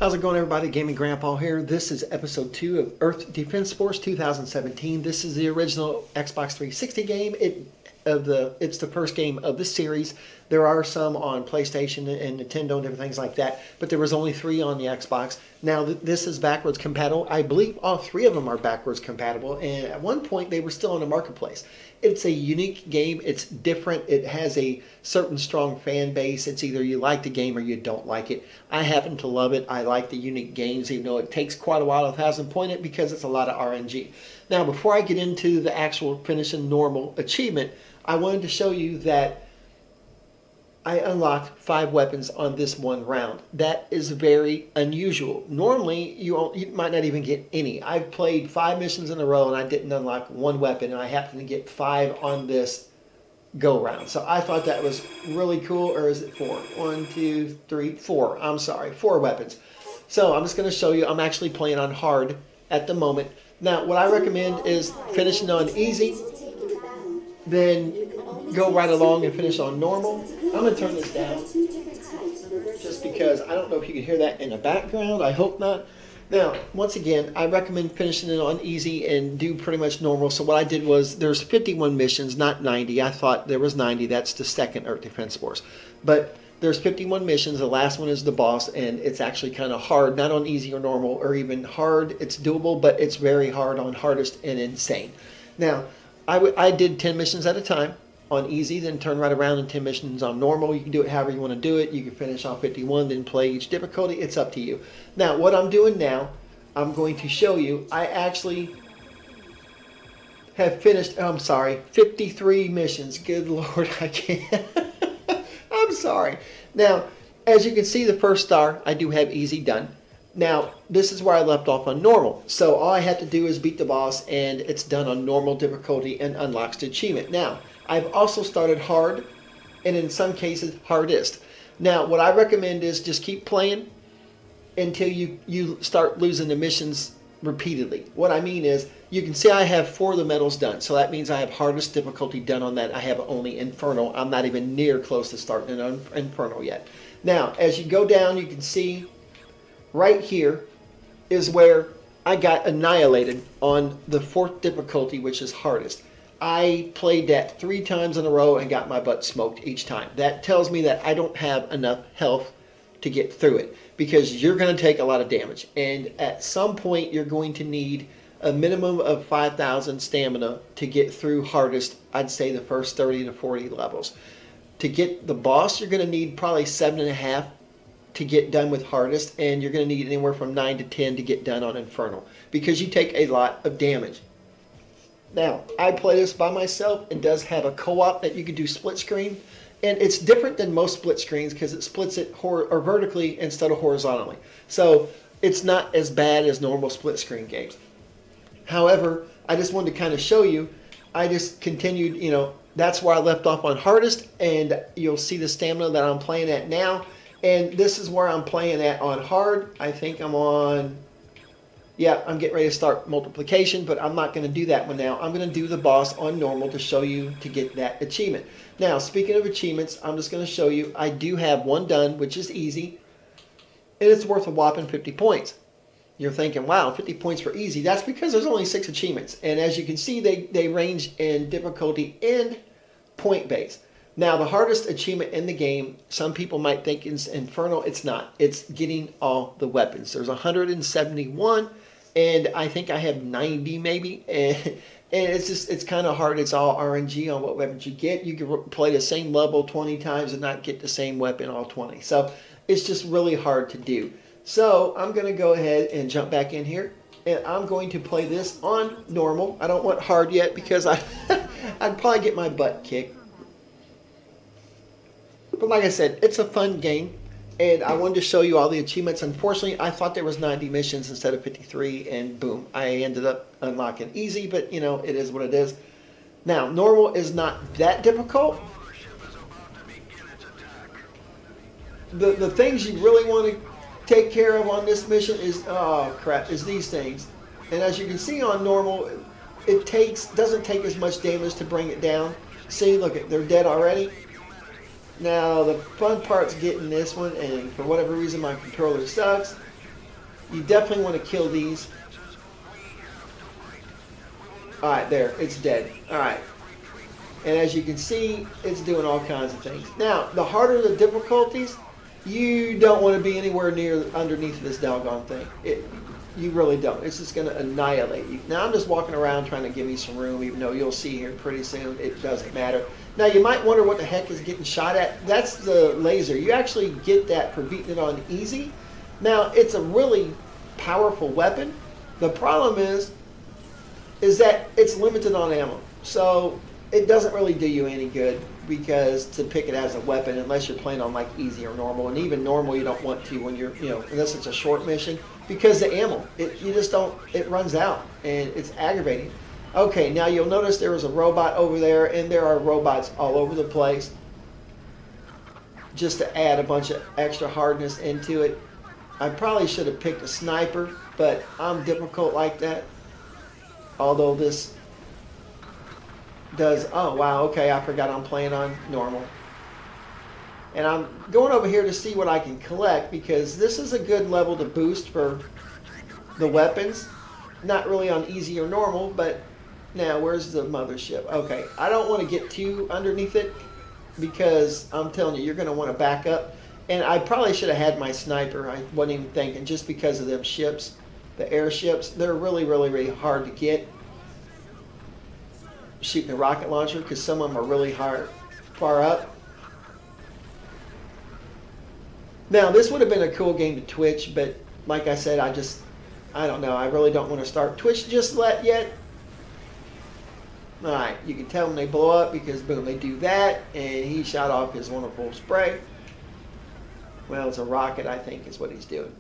How's it going, everybody? Gaming Grandpa here. This is episode 2 of Earth Defense Force 2017. This is the original Xbox 360 game. It's the first game of the series. There are some on PlayStation and Nintendo and different things like that, but there was only 3 on the Xbox. Now this is backwards compatible. I believe all 3 of them are backwards compatible, and at one point they were still in the marketplace. It's a unique game. It's different. It has a certain strong fan base. It's either you like the game or you don't like it. I happen to love it. I like the unique games, even though it takes quite a while to 1,000 point it because it's a lot of RNG. Now, before I get into the actual finishing normal achievement, I wanted to show you that I unlocked 5 weapons on this one round. That is very unusual. Normally, you might not even get any. I've played 5 missions in a row and I didn't unlock 1 weapon, and I happened to get 5 on this go-round. So I thought that was really cool. Or is it 4? 1, 2, 3, 4. I'm sorry, 4 weapons. So I'm just going to show you. I'm actually playing on hard at the moment. Now, what I recommend is finishing on easy, then go right along and finish on normal. I'm going to turn this down just because I don't know if you can hear that in the background. I hope not. Now, once again, I recommend finishing it on easy and do pretty much normal. So what I did was, there's 51 missions, not 90. I thought there was 90. That's the second Earth Defense Force. But there's 51 missions. The last one is the boss, and it's actually kind of hard, not on easy or normal or even hard. It's doable, but it's very hard on hardest and insane. Now, I did 10 missions at a time on easy, then turn right around and 10 missions on normal. You can do it however you want to do it. You can finish on 51, then play each difficulty. It's up to you. Now, what I'm doing now, I'm going to show you. I actually have finished, 53 missions. Good Lord, I can't. I'm sorry. Now, as you can see, the first star, I do have easy done. Now, this is where I left off on normal. So all I have to do is beat the boss, and it's done on normal difficulty and unlocks the achievement. Now, I've also started hard, and in some cases, hardest. Now, what I recommend is just keep playing until you start losing the missions repeatedly. What I mean is, you can see I have 4 of the medals done. So that means I have hardest difficulty done on that. I have only Infernal. I'm not even near close to starting an Infernal yet. Now, as you go down, you can see right here is where I got annihilated on the 4th difficulty, which is hardest. I played that 3 times in a row and got my butt smoked each time. That tells me that I don't have enough health to get through it, because you're going to take a lot of damage. And at some point, you're going to need a minimum of 5,000 stamina to get through hardest, I'd say the first 30 to 40 levels. To get the boss, you're going to need probably 7.5 to get done with hardest, and you're going to need anywhere from 9 to 10 to get done on Infernal, because you take a lot of damage. Now, I play this by myself. It does have a co-op that you can do split screen, and it's different than most split screens because it splits it vertically instead of horizontally. So it's not as bad as normal split screen games. However, I just wanted to kind of show you, I just continued, that's where I left off on hardest, and you'll see the stamina that I'm playing at now. And this is where I'm playing at on hard. I think I'm on, I'm getting ready to start multiplication, but I'm not going to do that one now. I'm going to do the boss on normal to show you to get that achievement. Now, speaking of achievements, I'm just going to show you, I do have one done, which is easy, and it's worth a whopping 50 points. You're thinking, wow, 50 points for easy. That's because there's only 6 achievements. And as you can see, they range in difficulty and point base. Now, the hardest achievement in the game, some people might think it's Infernal. It's not. It's getting all the weapons. There's 171, and I think I have 90 maybe. And it's kind of hard. It's all RNG on what weapons you get. You can play the same level 20 times and not get the same weapon all 20. So it's just really hard to do. So I'm going to go ahead and jump back in here, and I'm going to play this on normal. I don't want hard yet because I'd probably get my butt kicked. But like I said, it's a fun game, and I wanted to show you all the achievements. Unfortunately, I thought there was 90 missions instead of 53, and boom, I ended up unlocking easy, but it is what it is. Now, normal is not that difficult. The things you really want to take care of on this mission is, is these things. And as you can see on normal, it doesn't take as much damage to bring it down. See, look, they're dead already. Now, the fun part's getting this one, and for whatever reason, my controller sucks. You definitely want to kill these. Alright, there. It's dead. Alright. And as you can see, it's doing all kinds of things. Now, the harder the difficulties, you don't want to be anywhere near underneath this doggone thing. You really don't. It's just going to annihilate you. Now, I'm just walking around trying to give me some room, even though you'll see here pretty soon it doesn't matter. Now, you might wonder what the heck is getting shot at. That's the laser. You actually get that for beating it on easy. Now, it's a really powerful weapon. The problem is that it's limited on ammo. So it doesn't really do you any good because to pick it as a weapon unless you're playing on like easy or normal, and even normal you don't want to when you're, unless it's a short mission, because the ammo, you just don't, it runs out and it's aggravating. Okay, now you'll notice there was a robot over there, and there are robots all over the place just to add a bunch of extra hardness into it. I probably should have picked a sniper, but I'm difficult like that. Although this does, oh wow, okay, I forgot I'm playing on normal. And I'm going over here to see what I can collect because this is a good level to boost for the weapons. Not really on easy or normal, but now where's the mothership? Okay, I don't want to get too underneath it because I'm telling you, you're going to want to back up. And I probably should have had my sniper. I wasn't even thinking, just because of them ships, the airships. They're really, really, really hard to get. Shooting a rocket launcher because some of them are really far up. Now, this would have been a cool game to Twitch, but like I said, I don't know. I really don't want to start Twitch just yet. Alright, you can tell when they blow up because, boom, they do that, and he shot off his wonderful spray. Well, it's a rocket, I think, is what he's doing.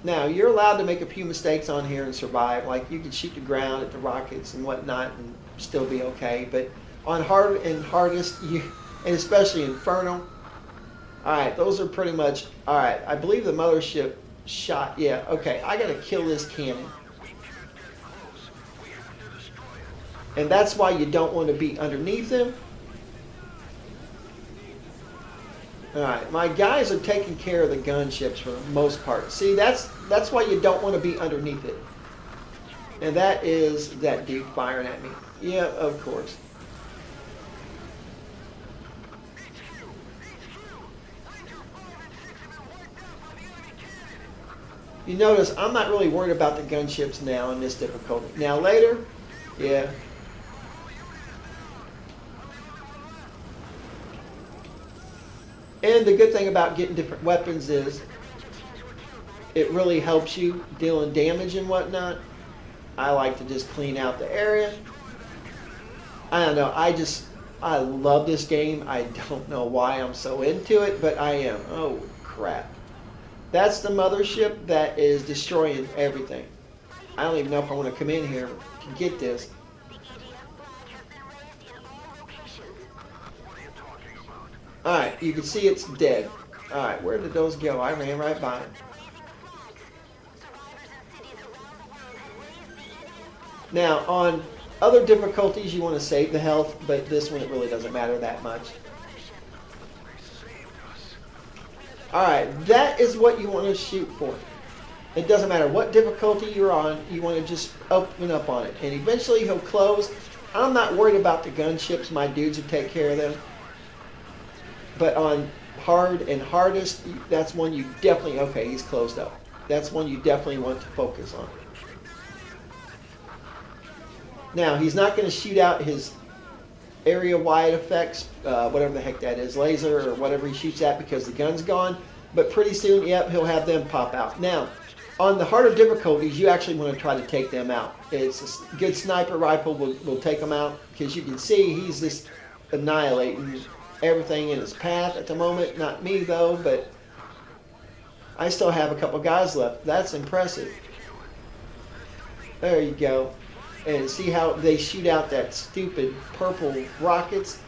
Now, you're allowed to make a few mistakes on here and survive. Like, you can shoot the ground at the rockets and whatnot and still be okay. But on hard and hardest, and especially Inferno, alright, those are pretty much, alright, I believe the mothership shot, yeah, okay, I gotta kill this cannon. And that's why you don't want to be underneath them. Alright, my guys are taking care of the gunships for the most part. See, that's why you don't want to be underneath it. And that is that dude firing at me. Yeah, of course. You notice I'm not really worried about the gunships now in this difficulty. Now later, yeah. And the good thing about getting different weapons is it really helps you dealing damage and whatnot. I like to just clean out the area. I don't know. I love this game. I don't know why I'm so into it, but I am. Oh, crap. That's the mothership that is destroying everything. I don't even know if I want to come in here to get this. Alright, you can see it's dead. Alright, where did those go? I ran right by them. Now, on other difficulties, you want to save the health, but this one, it really doesn't matter that much. Alright, that is what you want to shoot for. It doesn't matter what difficulty you're on, you want to just open up on it. And eventually he'll close. I'm not worried about the gunships, my dudes will take care of them. But on hard and hardest, that's one you definitely, okay, he's closed up. That's one you definitely want to focus on. Now, he's not going to shoot out his area-wide effects, whatever the heck that is, laser or whatever he shoots at because the gun's gone. But pretty soon, yep, he'll have them pop out. Now, on the harder difficulties, you actually want to try to take them out. It's a good sniper rifle will take them out because you can see he's just annihilating everything in his path at the moment. Not me though, but I still have a couple guys left. That's impressive. There you go. And see how they shoot out that stupid purple rockets.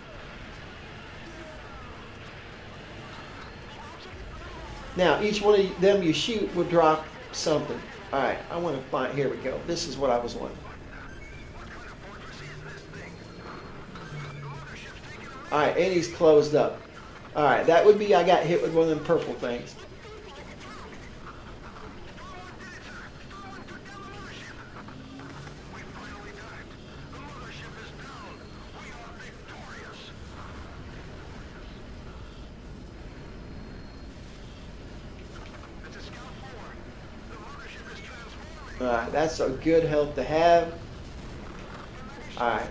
Now each one of them you shoot will drop something. Alright, I want to find, here we go. This is what I was wanting. Alright, and he's closed up. Alright, that would be I got hit with one of them purple things. Alright, that's a good health to have. Alright,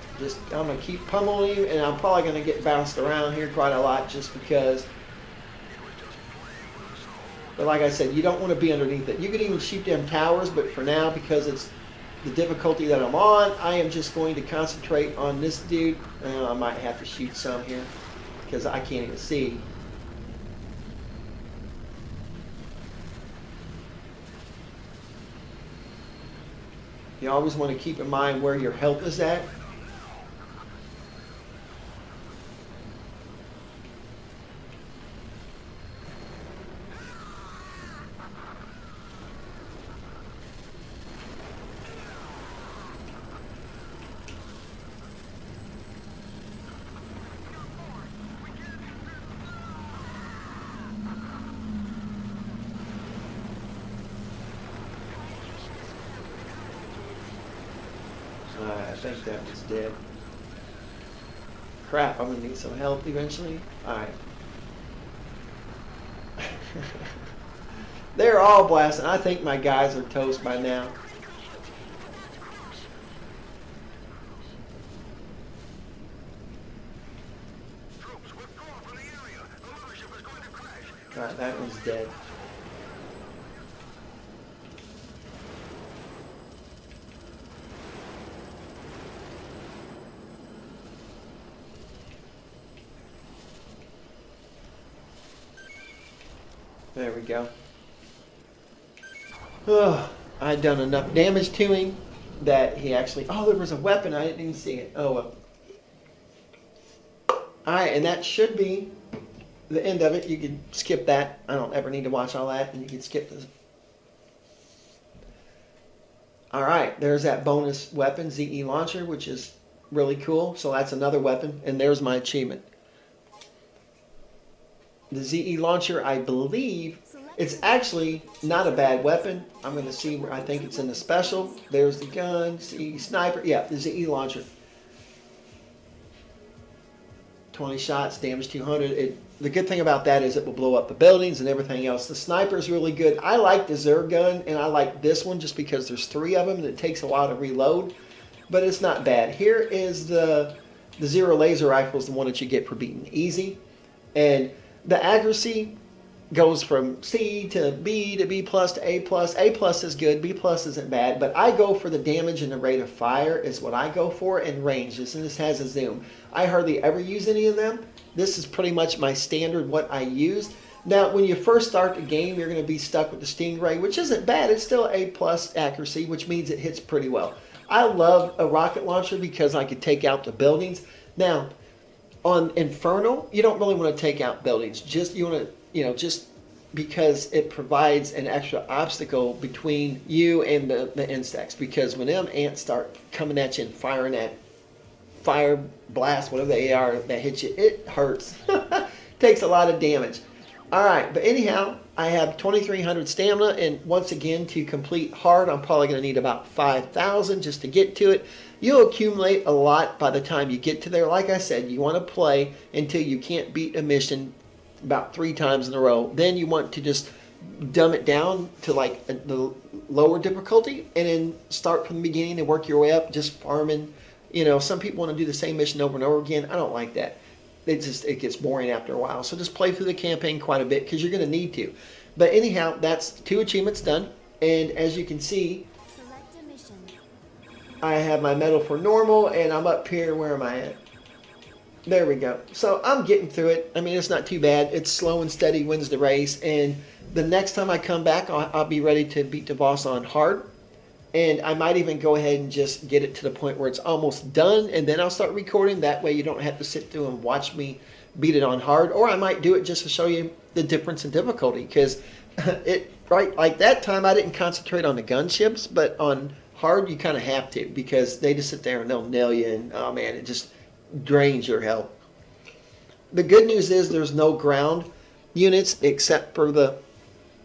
I'm going to keep pummeling you, and I'm probably going to get bounced around here quite a lot just because. But like I said, you don't want to be underneath it. You could even shoot them towers, but for now, because it's the difficulty that I'm on, I am just going to concentrate on this dude. I might have to shoot some here because I can't even see. You always want to keep in mind where your health is at. I think that was dead. Crap, I'm going to need some help eventually. Alright. They're all blasting. I think my guys are toast by now. Alright, that one's dead. There we go. Oh, I had done enough damage to him that he actually... Oh, there was a weapon. I didn't even see it. Oh, well. Alright, and that should be the end of it. You can skip that. I don't ever need to watch all that. And you can skip this. Alright, there's that bonus weapon, ZE Launcher, which is really cool. So that's another weapon. And there's my achievement. The ZE Launcher, I believe, it's actually not a bad weapon. I'm going to see where I think it's in the special. There's the gun, ZE Sniper. Yeah, the ZE Launcher. 20 shots, damage 200. The good thing about that is it will blow up the buildings and everything else. The Sniper is really good. I like the Zerg gun, and I like this one just because there's 3 of them and it takes a while to reload. But it's not bad. Here is the Zero Laser Rifle, is the one that you get for beating easy. And the accuracy goes from C to B to B plus to A plus. A plus is good, B plus isn't bad, but I go for the damage and the rate of fire is what I go for, and range. This has a zoom. I hardly ever use any of them. This is pretty much my standard, what I use. Now, when you first start the game, you're going to be stuck with the Stingray, which isn't bad. It's still A plus accuracy, which means it hits pretty well. I love a rocket launcher because I could take out the buildings. Now, on Infernal, you don't really want to take out buildings. You want to, just because it provides an extra obstacle between you and the insects. Because when them ants start coming at you and firing that fire blast, whatever they are, that hits you, it hurts. Takes a lot of damage. All right, but anyhow, I have 2,300 stamina, and once again, to complete hard, I'm probably going to need about 5,000 just to get to it. You'll accumulate a lot by the time you get to there. Like I said, you want to play until you can't beat a mission about 3 times in a row. Then you want to just dumb it down to like the lower difficulty, and then start from the beginning and work your way up, just farming. Some people want to do the same mission over and over again. I don't like that. It gets boring after a while. So just play through the campaign quite a bit because you're going to need to. But anyhow, that's 2 achievements done. And as you can see, I have my medal for normal, and I'm up here. Where am I at? There we go. So I'm getting through it. I mean, it's not too bad. It's slow and steady wins the race. And the next time I come back, I'll be ready to beat the boss on hard. And I might even go ahead and just get it to the point where it's almost done, and then I'll start recording. That way you don't have to sit through and watch me beat it on hard. Or I might do it just to show you the difference in difficulty, because right like that time I didn't concentrate on the gunships, but on hard you kind of have to, because they just sit there and they'll nail you, and oh man, it just drains your health. The good news is there's no ground units except for the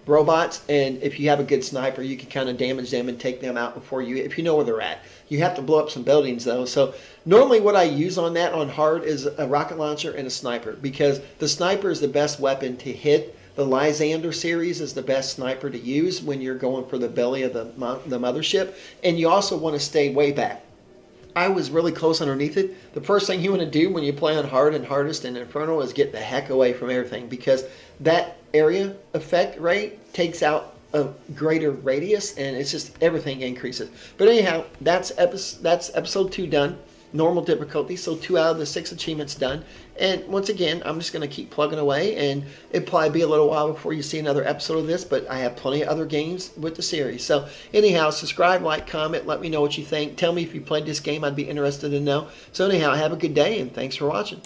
robots, and if you have a good sniper, you can kind of damage them and take them out before if you know where they're at. You have to blow up some buildings though. So normally what I use on hard is a rocket launcher and a sniper, because the sniper is the best weapon to hit The Lysander series is the best sniper to use when you're going for the belly of the mothership. And you also want to stay way back. I was really close underneath it. The first thing you want to do when you play on hard and hardest and Inferno is get the heck away from everything, because that area effect rate takes out a greater radius, and it's just everything increases. But anyhow, that's episode 2 done. Normal difficulty, so 2 out of the 6 achievements done. And once again, I'm just going to keep plugging away, and it'll probably be a little while before you see another episode of this, but I have plenty of other games with the series. So anyhow, subscribe, like, comment, let me know what you think. Tell me if you played this game. I'd be interested to know. So anyhow, have a good day, and thanks for watching.